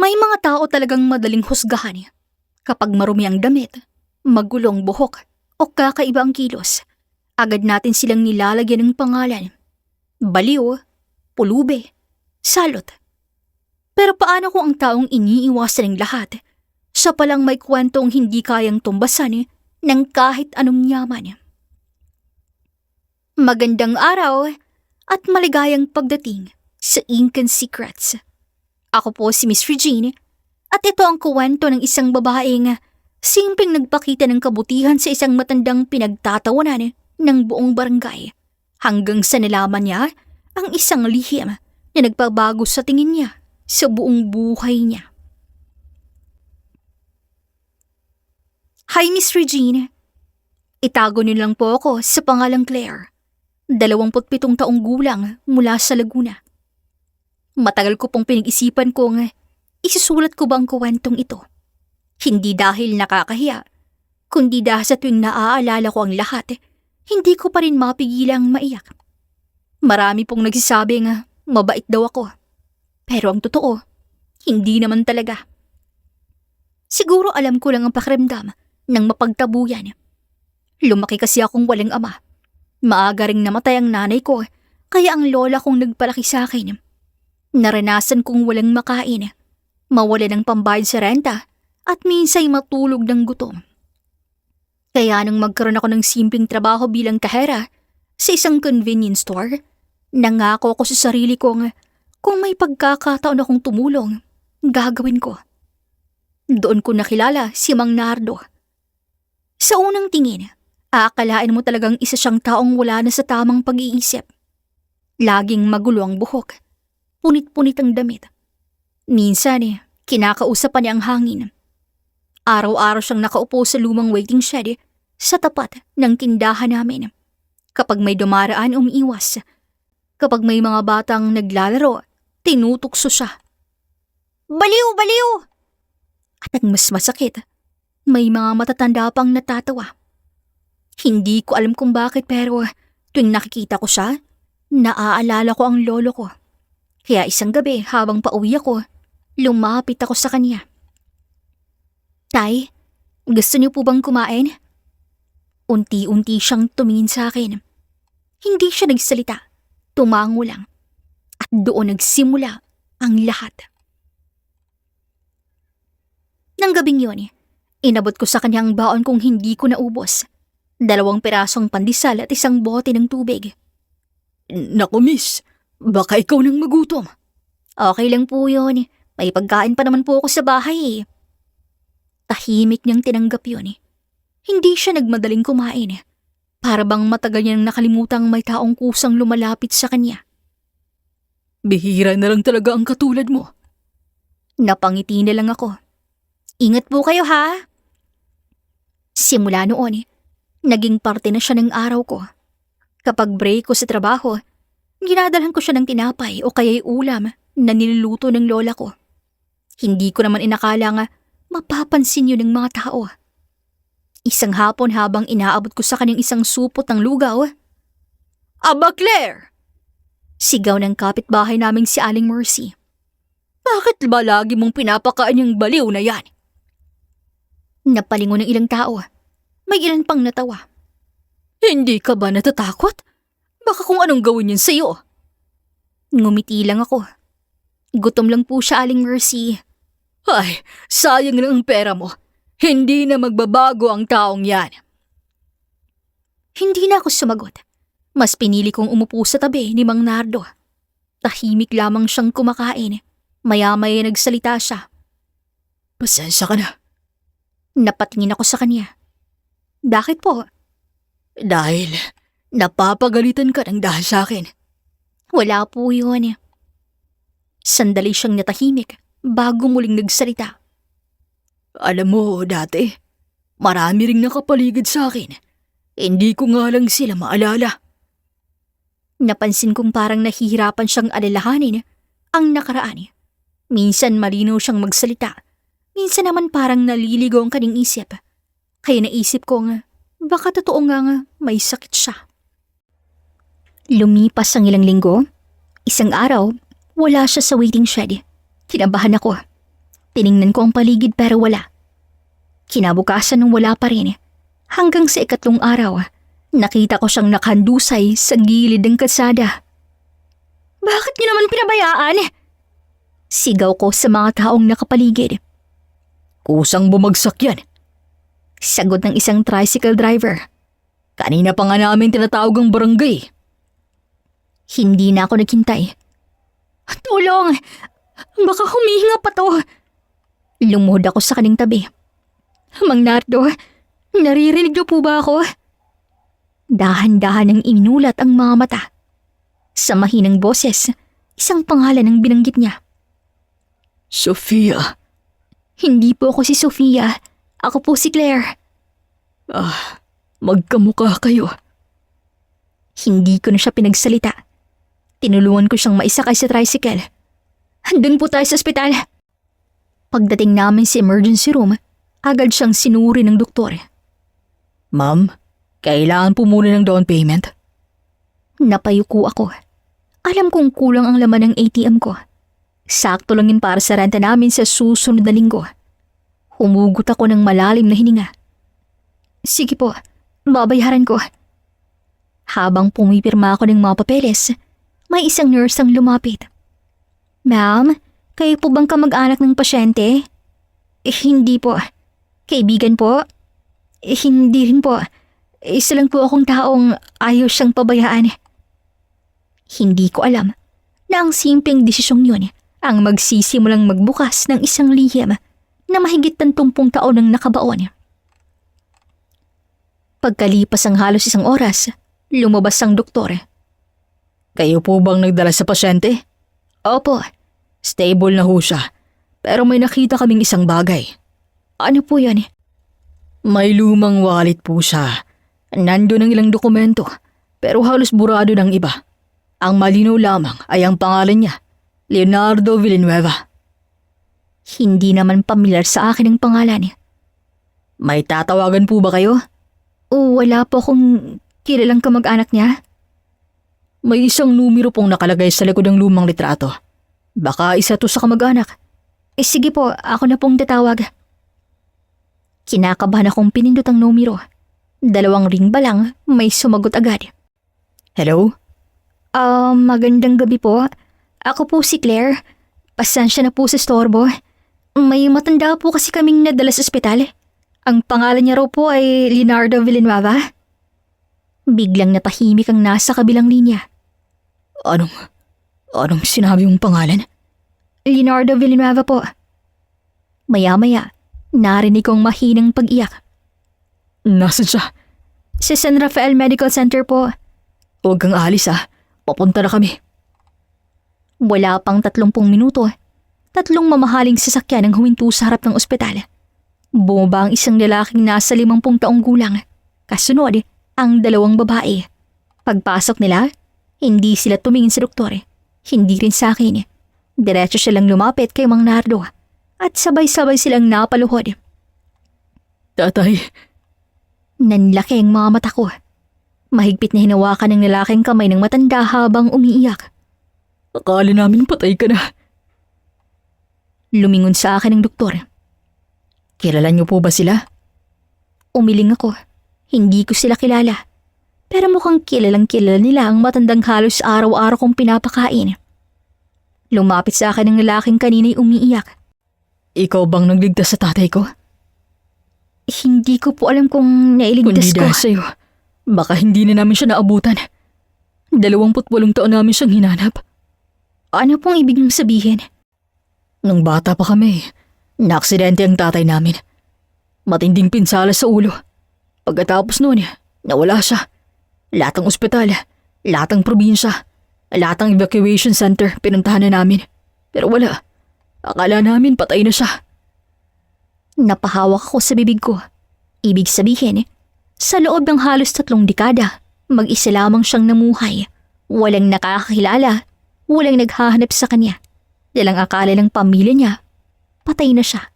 May mga tao talagang madaling husgahan kapag marumi ang damit, magulong buhok, o kakaiba ang kilos. Agad natin silang nilalagyan ng pangalan. Baliw, pulube, salot. Pero paano kung ang taong iniiwasan ng lahat, siya palang may kwentong hindi kayang tumbasan ng kahit anong yaman? Magandang araw at maligayang pagdating sa Incan Secrets. Ako po si Miss Regine at ito ang kwento ng isang babaeng simpleng nagpakita ng kabutihan sa isang matandang pinagtatawanan ng buong barangay hanggang sa nalaman niya ang isang lihim na nagpabago sa tingin niya sa buong buhay niya. Hi Miss Regine, itago niyo lang po ako sa pangalang Claire. 27 taong gulang mula sa Laguna. Matagal ko pong pinag-isipan kung isusulat ko ba ang kwentong ito. Hindi dahil nakakahiya, kundi dahil sa tuwing naaalala ko ang lahat, hindi ko pa rin mapigilang maiyak. Marami pong nagsasabing mabait daw ako. Pero ang totoo, hindi naman talaga. Siguro alam ko lang ang pakiramdam ng mapagtabuyan. Lumaki kasi akong walang ama. Maaga ring namatay ang nanay ko, kaya ang lola kong nagpalaki sa akin. Naranasan kong walang makain, mawala ng pambayad sa renta, at minsay matulog ng gutom. Kaya nang magkaroon ako ng simpleng trabaho bilang kahera sa isang convenience store, nangako ko sa sarili kong kung may pagkakataon akong tumulong, gagawin ko. Doon ko nakilala si Mang Nardo. Sa unang tingin, aakalain mo talagang isa siyang taong wala na sa tamang pag-iisip. Laging magulo ang buhok, punit-punit ang damit. Minsan kinakausap pa niya ang hangin. Araw-araw siyang nakaupo sa lumang waiting shed sa tapat ng tindahan namin. Kapag may dumaraan, umiiwas. Kapag may mga batang naglalaro, tinutukso siya. Baliw! Baliw! At ang mas masakit, may mga matatanda pang natatawa. Hindi ko alam kung bakit pero tuwing nakikita ko siya, naaalala ko ang lolo ko. Kaya isang gabi habang pauwi ako, lumapit ako sa kanya. Tay, gusto niyo po bang kumain? Unti-unti siyang tumingin sa akin. Hindi siya nagsalita, tumango lang. At doon nagsimula ang lahat. Nang gabing yun, inabot ko sa kanya ang baon kung hindi ko naubos. 2 pirasong pandesal at 1 bote ng tubig. Naku miss, baka ikaw nang magutom. Okay lang po yun. May pagkain pa naman po ako sa bahay. Tahimik niyang tinanggap yun. Hindi siya nagmadaling kumain. Para bang matagal niyang nakalimutang may taong kusang lumalapit sa kanya. Bihira na lang talaga ang katulad mo. Napangiti na lang ako. Ingat po kayo ha. Simula noon, naging parte na siya ng araw ko. Kapag break ko sa trabaho, ginadalhan ko siya ng tinapay o kaya'y ulam na niluluto ng lola ko. Hindi ko naman inakala nga mapapansin yun ng mga tao. Isang hapon habang inaabot ko sa kanyang isang supot ng lugaw, Aba Claire! Sigaw ng kapitbahay naming si Aling Mercy. Bakit ba lagi mong pinapakain yung baliw na yan? Napalingon ng ilang tao. May ilan pang natawa. Hindi ka ba natatakot? Baka kung anong gawin yun sa'yo. Ngumiti lang ako. Gutom lang po siya, Aling Mercy. Ay, sayang lang ang pera mo. Hindi na magbabago ang taong yan. Hindi na ako sumagot. Mas pinili kong umupo sa tabi ni Mang Nardo. Tahimik lamang siyang kumakain. Maya-maya nagsalita siya. Pasensya ka na. Napatingin ako sa kanya. Bakit po? Dahil napapagalitan ka ng dahil sa akin. Wala po yun. Sandali siyang natahimik bago muling nagsalita. Alam mo, dati, marami ring nakapaligid sa akin. Hindi ko nga lang sila maalala. Napansin kong parang nahihirapan siyang alalahanin ang nakaraan. Minsan malinaw siyang magsalita. Minsan naman parang naliligaw ang kanyang isip. Kaya naisip kong baka totoo nga may sakit siya. Lumipas ang ilang linggo. Isang araw, wala siya sa waiting shed. Kinabahan ako. Tiningnan ko ang paligid pero wala. Kinabukasan nung wala pa rin. Hanggang sa ikatlong araw, nakita ko siyang nakahandusay sa gilid ng kalsada. Bakit niyo naman pinabayaan? Sigaw ko sa mga taong nakapaligid. Kusang bumagsak yan. Sagot ng isang tricycle driver. Kanina pa nga namin tinatawag ang barangay. Hindi na ako naghintay. Tulong! Baka humihinga pa to. Lumuhod ako sa kaning tabi. Mang Nardo, naririnig niyo po ba ako? Dahan-dahan ang inulat ang mga mata. Sa mahinang boses, isang pangalan ang binanggit niya. Sofia. Hindi po ako si Sofia. Ako po si Claire. Magkamukha kayo. Hindi ko na siya pinagsalita. Tinulungan ko siyang maisakay sa tricycle. Handun po tayo sa ospital. Pagdating namin sa emergency room, agad siyang sinuri ng doktor. Ma'am, kailangan po muna ng down payment. Napayuko ako. Alam kong kulang ang laman ng ATM ko. Sakto lang yun para sa renta namin sa susunod na linggo. Humugot ako ng malalim na hininga. Sige po, babayaran ko. Habang pumipirma ako ng mga papeles, may isang nurse ang lumapit. Ma'am, kayo po bang kamag-anak ng pasyente? Hindi po. Kaibigan po? Hindi rin po. Isa lang po akong taong ayaw siyang pabayaan. Hindi ko alam na ang simpleng desisyong yun ang magsisimulang magbukas ng isang lihim na mahigit 30 taon ang nakabaon. Pagkalipas ang halos isang oras, lumabas ang doktor. Kayo po bang nagdala sa pasyente? Opo. Stable na ho siya, pero may nakita kaming isang bagay. Ano po yun? May lumang wallet po siya. Nandun ang ilang dokumento, pero halos burado ng iba. Ang malinaw lamang ay ang pangalan niya, Leonardo Villanueva. Hindi naman pamilyar sa akin ang pangalan. May tatawagan po ba kayo? Wala po akong kilalang kamag-anak niya. May isang numero pong nakalagay sa likod ng lumang litrato. Baka isa to sa kamag-anak. Sige po, ako na pong tatawag. Kinakabahan akong pinindot ang numero. 2 ring ba lang, may sumagot agad. Hello? Magandang gabi po. Ako po si Claire. Pasensya na po sa storbo. May matanda po kasi kaming nadala sa ospital. Ang pangalan niya raw po ay Leonardo Villanueva. Biglang natahimik ang nasa kabilang linya. Anong sinabi mong pangalan? Leonardo Villanueva po. Maya-maya, narinig kong mahinang pag-iyak. Nasaan siya? Sa San Rafael Medical Center po. Huwag kang alis papunta na kami. Wala pang 30 minuto, 3 mamahaling sasakyan ang huminto sa harap ng ospital. Bumaba ang isang lalaking nasa 50 taong gulang. Kasunod, ang 2 babae. Pagpasok nila, hindi sila tumingin sa doktor. Hindi rin sa akin. Diretso silang lumapit kay Mang Nardo at sabay-sabay silang napaluhod. Tatay. Nanlaki ang mga mata ko. Mahigpit na hinawakan ng lalaking kamay ng matanda habang umiiyak. Akala namin patay ka na. Lumingon sa akin ng doktor. Kilala niyo po ba sila? Umiling ako. Hindi ko sila kilala. Pero mukhang kilalang kilala nila ang matandang halos araw-araw kong pinapakain. Lumapit sa akin ng lalaking kanina'y umiiyak. Ikaw bang nagligtas sa tatay ko? Hindi ko po alam kung nailigtas Kundi ko. dahil sa'yo, baka hindi na namin siya naabutan. 28 taon namin siyang hinanap. Ano pong ibig mong sabihin? Nung bata pa kami, naaksidente ang tatay namin. Matinding pinsala sa ulo. Pagkatapos noon, nawala siya. Lahat ng ospital, lahat ng probinsya, lahat ng evacuation center pinuntahan na namin. Pero wala. Akala namin patay na siya. Napahawak ako sa bibig ko. Ibig sabihin, sa loob ng halos 3 dekada, mag-isa lamang siyang namuhay. Walang nakakakilala, walang naghahanap sa kanya. Dalang akala ng pamilya niya, patay na siya.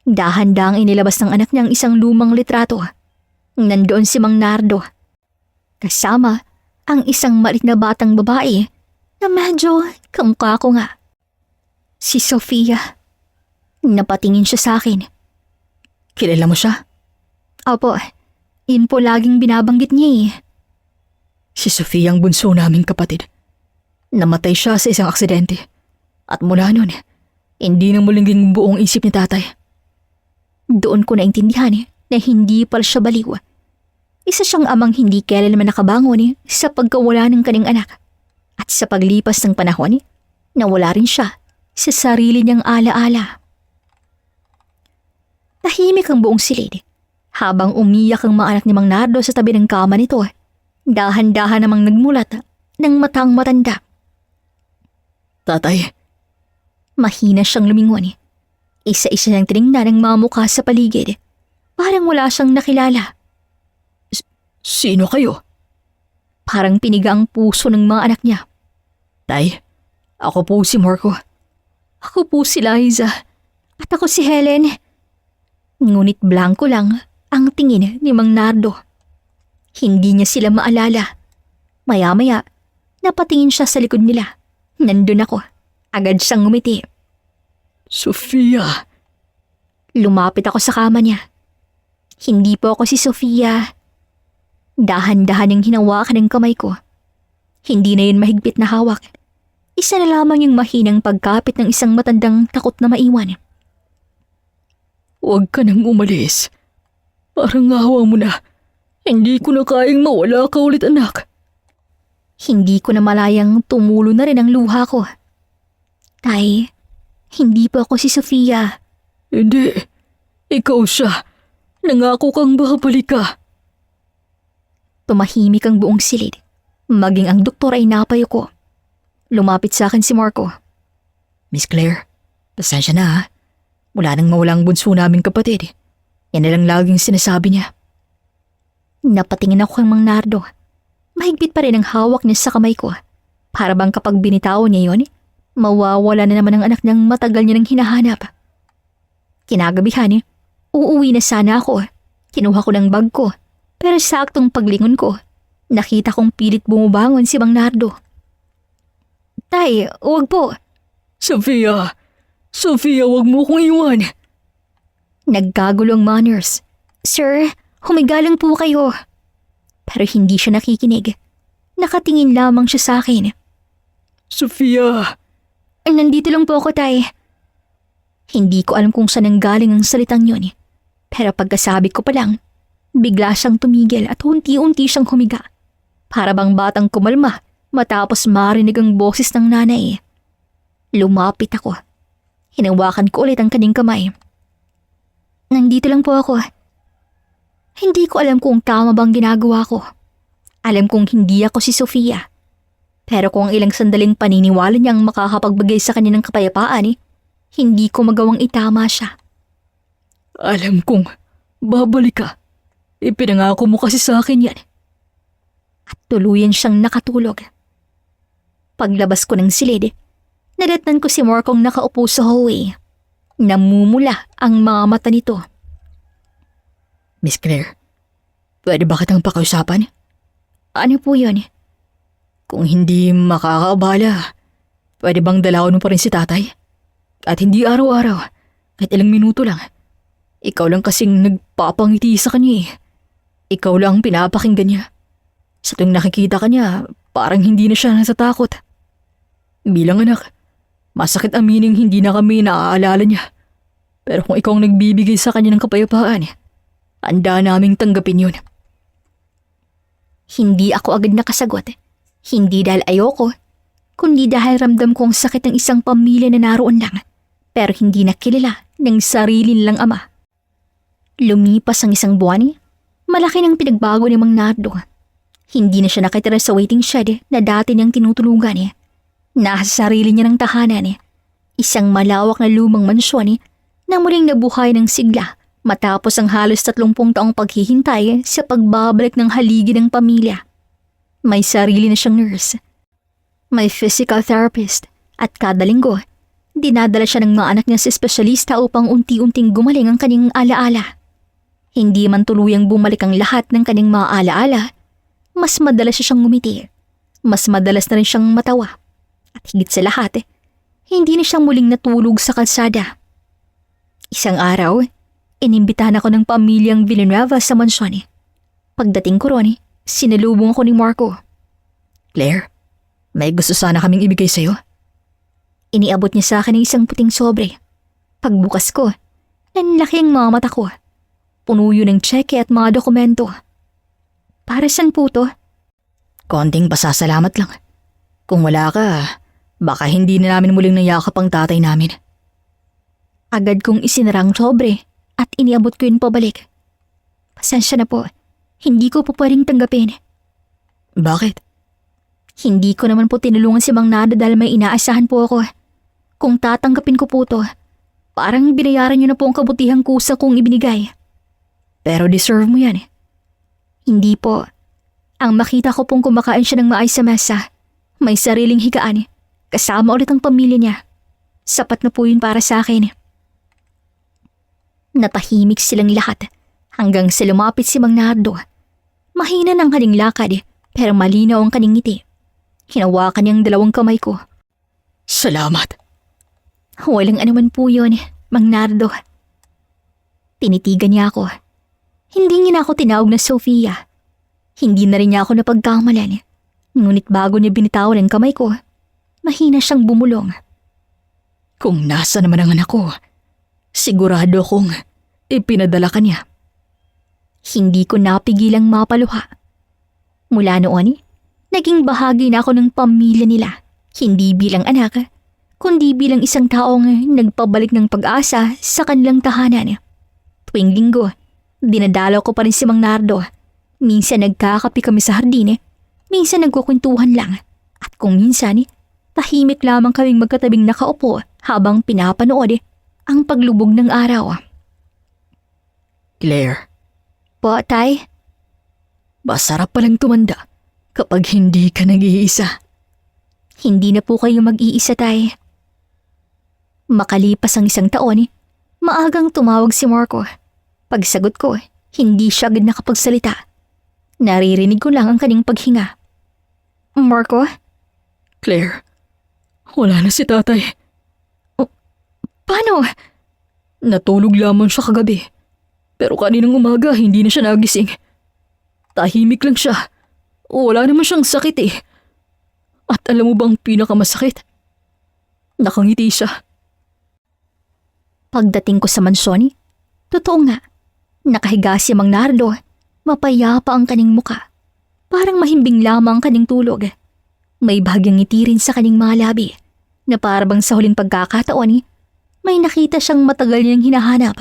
Dahan-dahang inilabas ng anak niya ang isang lumang litrato. Nandoon si Mang Nardo. Kasama ang isang malit na batang babae na medyo kamukha ko nga. Si Sofia. Napatingin siya sa akin. Kilala mo siya? Opo, yun po laging binabanggit niya eh. Si Sofia ang bunso naming kapatid. Namatay siya sa isang aksidente. At mula nun, hindi na muling buong isip ni tatay. Doon ko naintindihan na hindi pala siya baliw. Isa siyang amang hindi kailanman nakabangon sa pagkawala ng kanyang anak. At sa paglipas ng panahon, nawala rin siya sa sarili niyang alaala. Tahimik ang buong silid habang umiyak ang mga anak ni Mang Nardo sa tabi ng kama nito. Dahan-dahan namang nagmulat ng matang matanda. Tatay, Mahina siyang lumingon. Isa-isa niyang tinignan ang mga mukha sa paligid. Parang wala siyang nakilala. sino kayo? Parang piniga ang puso ng mga anak niya. Tay, ako po si Marco. Ako po si Liza. At ako si Helen. Ngunit blanko lang ang tingin ni Mang Nardo. Hindi niya sila maalala. Maya-maya, napatingin siya sa likod nila. Nandun ako. Agad siyang ngumiti. Sofia. Lumapit ako sa kama niya. Hindi po ako si Sofia. Dahan-dahan yung hinawakan ng kamay ko. Hindi na yun mahigpit na hawak. Isa na lamang yung mahinang pagkapit ng isang matandang takot na maiwan. Huwag ka nang umalis. Parang awa mo na. Hindi ko na kayang mawala ka ulit, anak. Hindi ko na malayang tumulo na rin ang luha ko. Tay, hindi po ako si Sofia. Hindi. Ikaw siya. Nangako kang babalik ka. Tumahimik ang buong silid. Maging ang doktor ay napayo ko. Lumapit sa akin si Marco. Miss Claire, pasensya na ha. Wala nang mawala ang bunso naming kapatid. Yan na lang laging sinasabi niya. Napatingin ako kay Mang Nardo. Mahigpit pa rin ang hawak niya sa kamay ko. Para bang kapag binitawan niya yon, mawawala na naman ang anak niyang matagal niya nang hinahanap. Kinagabihan, uuwi na sana ako. Kinuha ko ng bag ko. Pero saktong paglingon ko, nakita kong pilit bumubangon si Mang Nardo. Tay, huwag po. Sofia! Sofia, huwag mo kong iwan! Nagkagulo ang mga nurse. Sir, humiga lang po kayo. Pero hindi siya nakikinig. Nakatingin lamang siya sa akin. Sofia! Nandito lang po ako, tay. Hindi ko alam kung saan nanggaling ang salitang yun. Pero pagkasabi ko pa lang, bigla siyang tumigil at unti-unti siyang humiga. Para bang batang kumalma matapos marinig ang boses ng nanay. Lumapit ako. Hinawakan ko ulit ang kanyang kamay. Nandito lang po ako. Hindi ko alam kung tama bang ginagawa ko. Alam kong hindi ako si Sofia. Pero kung ilang sandaling paniniwala niyang makakapagbigay sa kanya ng kapayapaan, hindi ko magawang itama siya. Alam kong babalik ka. Ipinangako mo kasi sa akin yan. At tuluyan siyang nakatulog. Paglabas ko ng silid, nadatnan ko si Marcong nakaupo sa hallway. Namumula ang mga mata nito. Miss Claire, pwede ba kitang pakiusapan? Ano po yun? Kung hindi makakaabala, pwede bang dalawin mo pa rin si tatay? At hindi araw-araw, kahit ilang minuto lang. Ikaw lang kasing nagpapangiti sa kanya eh. Ikaw lang ang pinapakinggan niya. Sa tuwing nakikita ka niya, parang hindi na siya natatakot. Bilang anak, masakit aminin hindi na kami naaalala niya. Pero kung ikaw ang nagbibigay sa kanya ng kapayapaan, handa naming tanggapin yun. Hindi ako agad nakasagot. Hindi dahil ayoko, kundi dahil ramdam kong sakit ng isang pamilya na naroon lang, pero hindi nakilala ng sarili nilang ama. Lumipas ang isang buwan, malaki ng pinagbago ni Mang Nardo. Hindi na siya nakitira sa waiting shed na dati niyang tinutulugan. Nasa sarili niya ng tahanan. Isang malawak na lumang mansyon na muling nabuhay ng sigla matapos ang halos 30 taong paghihintay sa pagbabalik ng haligi ng pamilya. May sarili na siyang nurse. May physical therapist at kada linggo, dinadala siya ng mga anak niya sa espesyalista upang unti-unting gumaling ang kanyang alaala. Hindi man tuluyang bumalik ang lahat ng kanyang mga alaala, mas madalas siya siyang ngumiti. Mas madalas na rin siyang matawa. At higit sa lahat, hindi na siyang muling natulog sa kalsada. Isang araw, inimbitahan ako ng pamilyang Villanueva sa mansyon. Pagdating ko ron, sinalubong ako ni Marco. Claire, may gusto sana kaming ibigay sa'yo. Iniabot niya sa akin ng isang puting sobre. Pagbukas ko, nanlaki ang mga mata ko. Puno yun ng tseke at mga dokumento. Para saan po to? Konting pasasalamat lang. Kung wala ka, baka hindi na namin muling nayakap ang tatay namin. Agad kong isinarang sobre at iniabot ko yun pabalik. Pasensya na po, hindi ko po pwedeng tanggapin. Bakit? Hindi ko naman po tinulungan si Mang Nado dahil may inaasahan po ako. Kung tatanggapin ko po to, parang binayaran niyo na po ang kabutihang kusa kong ibinigay. Pero deserve mo yan. Hindi po. Ang makita ko pong kumakain siya ng maayos sa mesa, may sariling higaan, kasama ulit ang pamilya niya. Sapat na po yun para sa akin. Natahimik silang lahat hanggang sa lumapit si Mang Nardo. Mahina ng kanyang lakad pero malinaw ang kanyang ngiti. Hinawakan niyang dalawang kamay ko. Salamat. Walang anuman po yun, Mang Nardo. Tinitigan niya ako. Hindi niya na ako tinawag na Sofia. Hindi na rin niya ako napagkamalan. Ngunit bago niya binitawan ang kamay ko, mahina siyang bumulong. Kung nasa naman ang anak ko, sigurado kong ipinadala ka niya. Hindi ko napigilang mapaluha. Mula noon, naging bahagi na ako ng pamilya nila. Hindi bilang anak, kundi bilang isang taong nagpabalik ng pag-asa sa kanilang tahanan. Tuwing linggo, dinadalaw ko pa rin si Mang Nardo. Minsan nagkakape kami sa hardin, minsan nagkukwentuhan lang. At kung minsan, tahimik lamang kaming magkatabing nakaupo habang pinapanood ang paglubog ng araw. Claire, Po, Tay? masarap palang tumanda kapag hindi ka nag-iisa. Hindi na po kayo mag-iisa, Tay. Makalipas ang isang taon, maagang tumawag si Marco. Pagsagot ko, hindi siya agad nakapagsalita. Naririnig ko lang ang kanyang paghinga. Marco? Claire, wala na si tatay. Paano? Natulog lamang siya kagabi. Pero kaninang umaga hindi na siya nagising. Tahimik lang siya. Wala naman siyang sakit eh. At alam mo bang pinakamasakit? Nakangiti siya. Pagdating ko sa mansyon, totoo nga, nakahiga si Mang Nardo. Mapayapa ang kanyang muka. Parang mahimbing lamang ang kanyang tulog. May bahagyang ngiti rin sa kanyang mga labi na parabang sa huling pagkakataon, may nakita siyang matagal niyang hinahanap.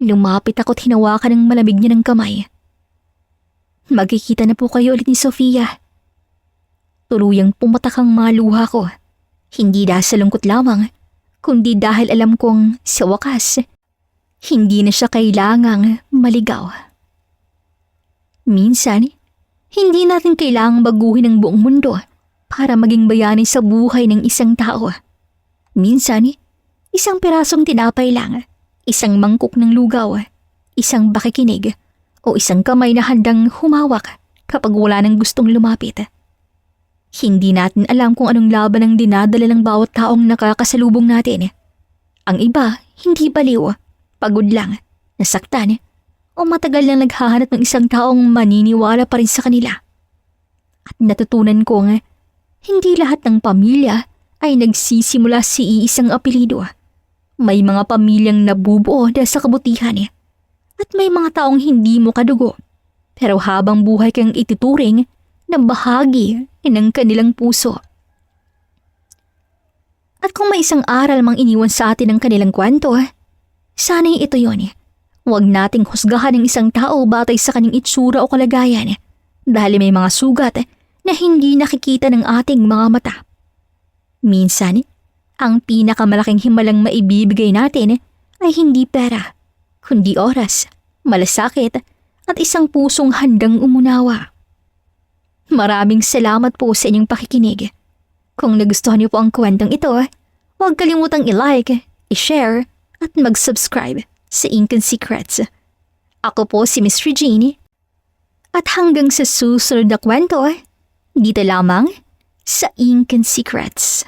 Lumapit ako't hinawakan ng malamig niya ng kamay. Magkikita na po kayo ulit ni Sofia. Tuluyang pumatak ang mga luha ko. Hindi dahil sa lungkot lamang, kundi dahil alam kong sa wakas, hindi na siya kailangang maligaw. Minsan, hindi natin kailangang baguhin ang buong mundo para maging bayani sa buhay ng isang tao. Minsan, isang pirasong tinapay lang, isang mangkok ng lugaw, isang bakikinig, o isang kamay na handang humawak kapag wala nang gustong lumapit. Hindi natin alam kung anong laban ang dinadala ng bawat taong nakakasalubong natin. Ang iba, hindi baliw, pagod lang, nasaktan, o matagal lang naghahanap ng isang taong maniniwala pa rin sa kanila. At natutunan kong hindi lahat ng pamilya ay nagsisimula sa iisang apelido. May mga pamilyang nabubuo dahil sa kabutihan at may mga taong hindi mo kadugo. Pero habang buhay kang ituturing na bahagi ng kanilang puso. At kung may isang aral mang iniwan sa atin ng kanilang kwento, sana'y ito yun. Huwag nating husgahan ng isang tao batay sa kanyang itsura o kalagayan dahil may mga sugat na hindi nakikita ng ating mga mata. Minsan, ang pinakamalaking himalang maibibigay natin ay hindi pera, kundi oras, malasakit at isang pusong handang umunawa. Maraming salamat po sa inyong pakikinig. Kung nagustuhan niyo po ang kwentong ito, huwag kalimutang i-like, i-share at mag-subscribe sa Ink and Secrets. Ako po si Miss Regine. At hanggang sa susunod na kwento, dito lamang sa Ink and Secrets.